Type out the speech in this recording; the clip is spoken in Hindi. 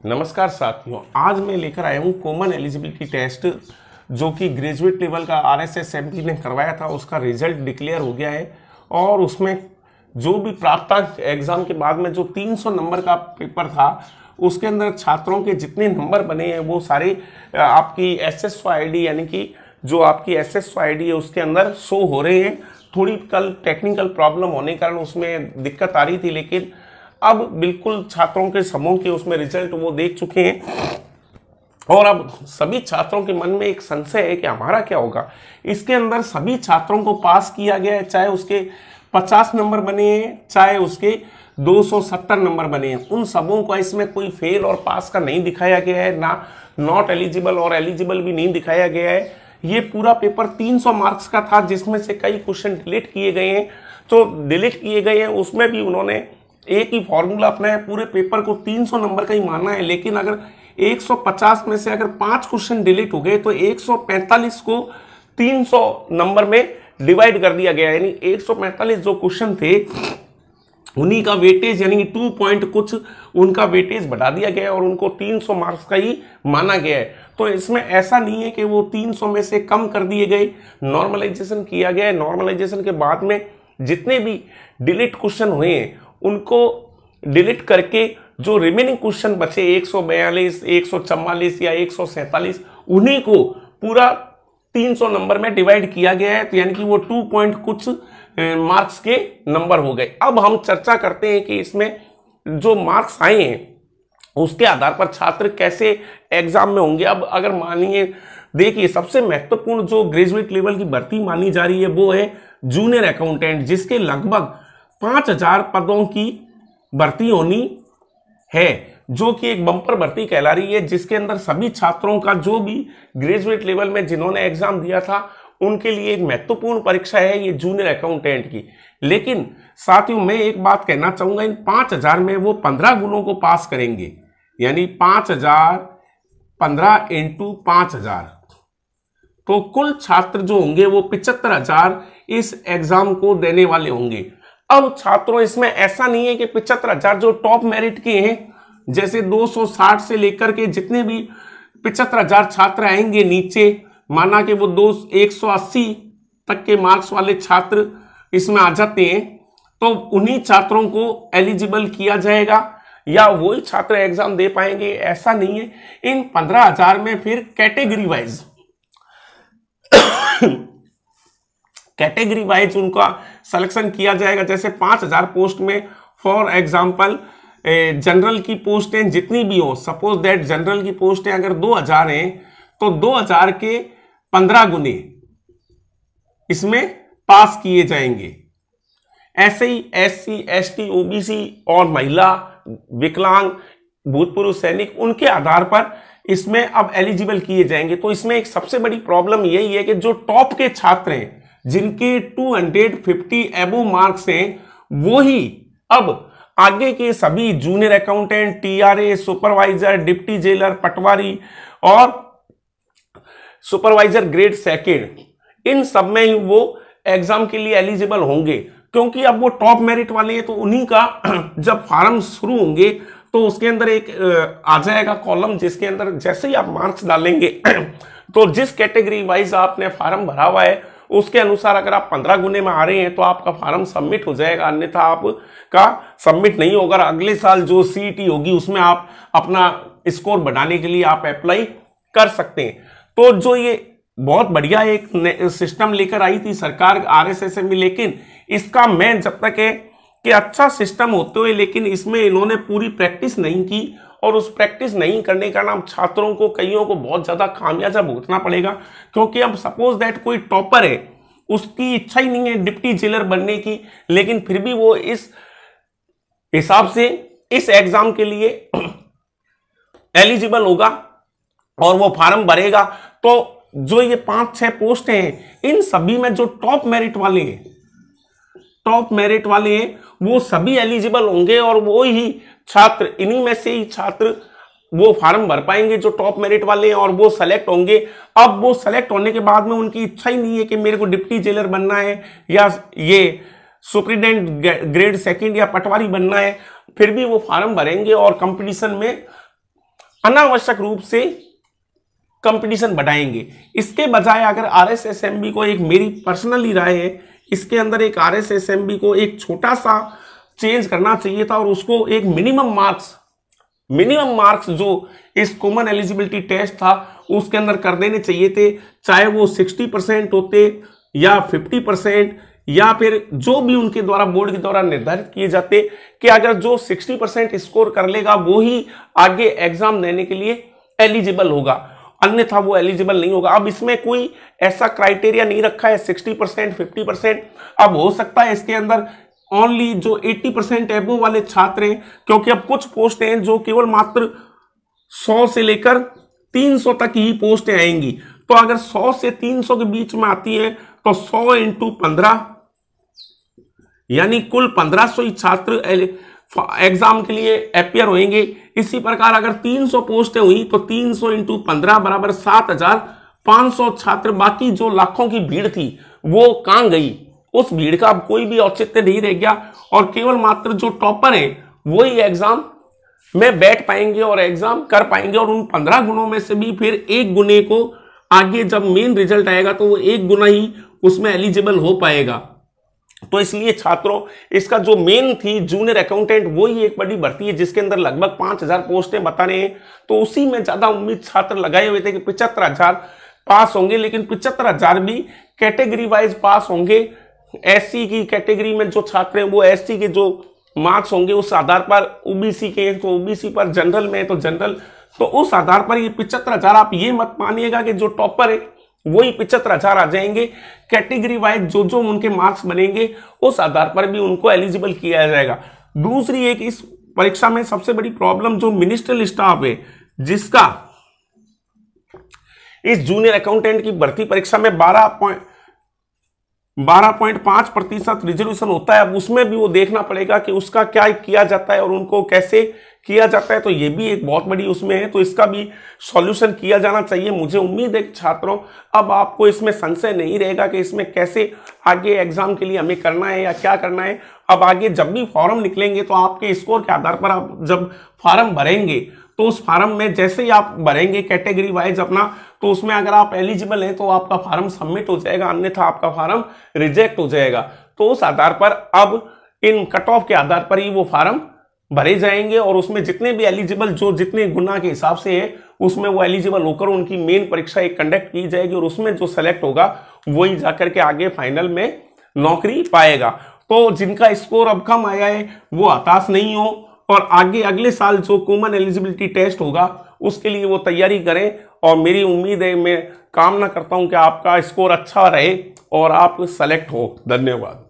नमस्कार साथियों, आज मैं लेकर आया हूँ कॉमन एलिजिबिलिटी टेस्ट जो कि ग्रेजुएट लेवल का RSSMT ने करवाया था। उसका रिजल्ट डिक्लेयर हो गया है और उसमें जो भी प्राप्तांक एग्जाम के बाद में जो 300 नंबर का पेपर था उसके अंदर छात्रों के जितने नंबर बने हैं वो सारे आपकी SSO ID यानी कि जो आपकी SSO ID है उसके अंदर शो हो रहे हैं। थोड़ी कल टेक्निकल प्रॉब्लम होने के कारण उसमें दिक्कत आ रही थी, लेकिन अब बिल्कुल छात्रों के समूह के उसमें रिजल्ट वो देख चुके हैं और अब सभी छात्रों के मन में एक संशय है कि हमारा क्या होगा। इसके अंदर सभी छात्रों को पास किया गया है, चाहे उसके 50 नंबर बने हैं चाहे उसके 270 नंबर बने हैं, उन सबों का इसमें कोई फेल और पास का नहीं दिखाया गया है, ना नॉट एलिजिबल और एलिजिबल भी नहीं दिखाया गया है। ये पूरा पेपर 300 मार्क्स का था जिसमें से कई क्वेश्चन डिलीट किए गए हैं। तो डिलीट किए गए हैं उसमें भी उन्होंने एक ही फॉर्मूला अपनाया, पूरे पेपर को 300 नंबर का ही माना है। लेकिन अगर 150 में से अगर 5 क्वेश्चन डिलीट हो गए तो 145 को 300 नंबर में डिवाइड कर दिया गया, यानी 145 जो क्वेश्चन थे उन्हीं का वेटेज यानी कि 2 पॉइंट कुछ उनका वेटेज बढ़ा दिया गया और उनको 300 मार्क्स का ही माना गया है। तो इसमें ऐसा नहीं है कि वो 300 में से कम कर दिए गए, नॉर्मलाइजेशन किया गया है। नॉर्मलाइजेशन के बाद में जितने भी डिलीट क्वेश्चन हुए हैं उनको डिलीट करके जो रिमेनिंग क्वेश्चन बचे 142, 144 या 147 उन्हीं को पूरा 300 नंबर में डिवाइड किया गया है। तो यानी कि वो 2 पॉइंट कुछ मार्क्स के नंबर हो गए। अब हम चर्चा करते हैं कि इसमें जो मार्क्स आए हैं उसके आधार पर छात्र कैसे एग्जाम में होंगे। अब अगर मानिए देखिए, सबसे महत्वपूर्ण जो ग्रेजुएट लेवल की भर्ती मानी जा रही है वो है जूनियर अकाउंटेंट, जिसके लगभग 5000 पदों की भर्ती होनी है, जो कि एक बम्पर भर्ती कहला रही है, जिसके अंदर सभी छात्रों का जो भी ग्रेजुएट लेवल में जिन्होंने एग्जाम दिया था उनके लिए एक महत्वपूर्ण परीक्षा है ये जूनियर अकाउंटेंट की। लेकिन साथियों मैं एक बात कहना चाहूंगा, इन 5000 में वो 15 गुणों को पास करेंगे, यानी 5000 15 इंटू 5000, तो कुल छात्र जो होंगे वो 75,000 इस एग्जाम को देने वाले होंगे। अब छात्रों इसमें ऐसा नहीं है कि 75,000 जो टॉप मेरिट के हैं, जैसे 260 से लेकर के जितने भी 75,000 छात्र आएंगे नीचे, माना कि वो 180 तक के मार्क्स वाले छात्र इसमें आ जाते हैं, तो उन्हीं छात्रों को एलिजिबल किया जाएगा या वही छात्र एग्जाम दे पाएंगे, ऐसा नहीं है। इन 15,000 में फिर कैटेगरी वाइज उनका सिलेक्शन किया जाएगा। जैसे 5000 पोस्ट में फॉर एग्जांपल जनरल की पोस्टें जितनी भी हो, सपोज दैट जनरल की पोस्टें अगर 2000 हैं तो 2000 के 15 गुने इसमें पास किए जाएंगे। ऐसे ही SC, ST, OBC और महिला, विकलांग, भूतपूर्व सैनिक, उनके आधार पर इसमें अब एलिजिबल किए जाएंगे। तो इसमें एक सबसे बड़ी प्रॉब्लम यही है कि जो टॉप के छात्र हैं जिनके 250 एबो मार्क्स हैं वो ही अब आगे के सभी junior accountant, TRA, supervisor, deputy jailer, patwari और सुपरवाइजर ग्रेड सेकेंड, इन सब में ही वो एग्जाम के लिए एलिजिबल होंगे, क्योंकि अब वो टॉप मेरिट वाले हैं। तो उन्हीं का जब फॉर्म शुरू होंगे तो उसके अंदर एक आ जाएगा कॉलम, जिसके अंदर जैसे ही आप मार्क्स डालेंगे तो जिस कैटेगरी वाइज आपने फॉर्म भरा हुआ है उसके अनुसार अगर आप 15 गुने में आ रहे हैं तो आपका फॉर्म सबमिट हो जाएगा, अन्यथा आपका सबमिट नहीं होगा। अगले साल जो CET होगी उसमें आप अपना स्कोर बढ़ाने के लिए आप अप्लाई कर सकते हैं। तो जो ये बहुत बढ़िया एक सिस्टम लेकर आई थी सरकार RSSM में, लेकिन इसका मैं जब तक है कि अच्छा सिस्टम होते हुए लेकिन इसमें इन्होंने पूरी प्रैक्टिस नहीं की और उस प्रैक्टिस नहीं करने का नाम छात्रों को कईयों को बहुत ज्यादा खामियाजा भुगतना पड़ेगा। क्योंकि अब सपोज दैट कोई टॉपर है, उसकी इच्छा ही नहीं है डिप्टी जेलर बनने की, लेकिन फिर भी वो इस हिसाब से इस एग्जाम के लिए एलिजिबल होगा और वो फॉर्म भरेगा। तो जो ये 5-6 पोस्ट हैं इन सभी में जो टॉप मेरिट वाले हैं वो सभी एलिजिबल होंगे और वो ही छात्र, इन्हीं में से ही छात्र वो फॉर्म भर पाएंगे जो टॉप मेरिट वाले हैं और वो सेलेक्ट होंगे। अब वो सेलेक्ट होने के बाद में उनकी इच्छा ही नहीं है कि मेरे को डिप्टी जेलर बनना है या ये सुप्रीडेंट ग्रेड सेकंड या पटवारी बनना है, फिर भी वो फॉर्म भरेंगे और कंपटीशन में अनावश्यक रूप से कंपटीशन बढ़ाएंगे। इसके बजाय अगर RSSMB को, एक मेरी पर्सनली राय है, इसके अंदर एक RSSMB को एक छोटा सा चेंज करना चाहिए था और उसको एक मिनिमम मार्क्स जो इस कॉमन एलिजिबिलिटी टेस्ट था उसके अंदर कर देने चाहिए थे, चाहे वो 60% होते या 50% या फिर जो भी उनके द्वारा बोर्ड के द्वारा निर्धारित किए जाते, कि अगर जो 60% स्कोर कर लेगा वो ही आगे एग्जाम देने के लिए एलिजिबल होगा, अन्यथा वो एलिजिबल नहीं होगा। अब इसमें कोई ऐसा क्राइटेरिया नहीं रखा है 60% 50%। अब हो सकता है इसके अंदर ओनली जो 80% एबो वाले छात्र हैं, क्योंकि अब कुछ पोस्ट हैं जो केवल मात्र 100 से लेकर 300 तक ही पोस्टें आएंगी। तो अगर 100 से 300 के बीच में आती है तो 100 इंटू 15 यानी कुल 1500 ही छात्र एग्जाम के लिए अपियर होंगे। इसी प्रकार अगर 300 पोस्टें हुई तो 300 इंटू 15 बराबर 7500 छात्र। बाकी जो लाखों की भीड़ थी वो कहां गई? उस भीड़ का अब कोई भी औचित्य नहीं रह गया और केवल मात्र जो टॉपर है वही एग्जाम में बैठ पाएंगे और एग्जाम कर पाएंगे। और उन 15 गुणों में से भी फिर एक गुणे को आगे जब मेन रिजल्ट आएगा तो वो एक गुना ही उसमें एलिजिबल हो पाएगा। तो इसलिए छात्रों, इसका जो मेन थी जूनियर अकाउंटेंट, वही एक बड़ी भर्ती है जिसके अंदर लगभग 5000 पोस्टें बता रहे हैं। तो उसी में ज्यादा उम्मीद छात्र लगाए हुए थे कि 75,000 पास होंगे, लेकिन 75,000 भी कैटेगरी वाइज पास होंगे। एससी की कैटेगरी में जो छात्र हैं वो एससी के जो मार्क्स होंगे उस आधार पर, ओबीसी के हैं तो ओबीसी पर, जनरल में है तो जनरल, तो उस आधार पर ये 75,000। आप ये मत मानिएगा कि जो टॉपर है वही 75,000 आ जाएंगे। कैटेगरी वाइज जो जो उनके मार्क्स बनेंगे उस आधार पर भी उनको एलिजिबल किया जाएगा। दूसरी एक इस परीक्षा में सबसे बड़ी प्रॉब्लम जो मिनिस्ट्रियल स्टाफ है, जिसका इस जूनियर अकाउंटेंट की भर्ती परीक्षा में 12.5% रिजर्वेशन होता है। अब उसमें भी वो देखना पड़ेगा कि उसका क्या किया जाता है और उनको कैसे किया जाता है। तो ये भी एक बहुत बड़ी उसमें है, तो इसका भी सॉल्यूशन किया जाना चाहिए। मुझे उम्मीद है कि छात्रों अब आपको इसमें संशय नहीं रहेगा कि इसमें कैसे आगे एग्जाम के लिए हमें करना है या क्या करना है। अब आगे जब भी फॉर्म निकलेंगे तो आपके स्कोर के आधार पर आप जब फॉर्म भरेंगे तो उस फॉर्म में जैसे ही आप भरेंगे कैटेगरी वाइज अपना, तो उसमें अगर आप एलिजिबल हैं तो आपका फॉर्म सबमिट हो जाएगा, अन्यथा आपका फॉर्म रिजेक्ट हो जाएगा। तो उस आधार पर अब इन कट ऑफ के आधार पर ही वो फॉर्म भरे जाएंगे और उसमें जितने भी एलिजिबल जो जितने गुना के हिसाब से है उसमें वो एलिजिबल होकर उनकी मेन परीक्षा एक कंडक्ट की जाएगी और उसमें जो सेलेक्ट होगा वही जाकर के आगे फाइनल में नौकरी पाएगा। तो जिनका स्कोर अब कम आया है वो हताश नहीं हो और आगे अगले साल जो कॉमन एलिजिबिलिटी टेस्ट होगा उसके लिए वो तैयारी करें। और मेरी उम्मीद है, मैं कामना करता हूं कि आपका स्कोर अच्छा रहे और आप सेलेक्ट हो। धन्यवाद।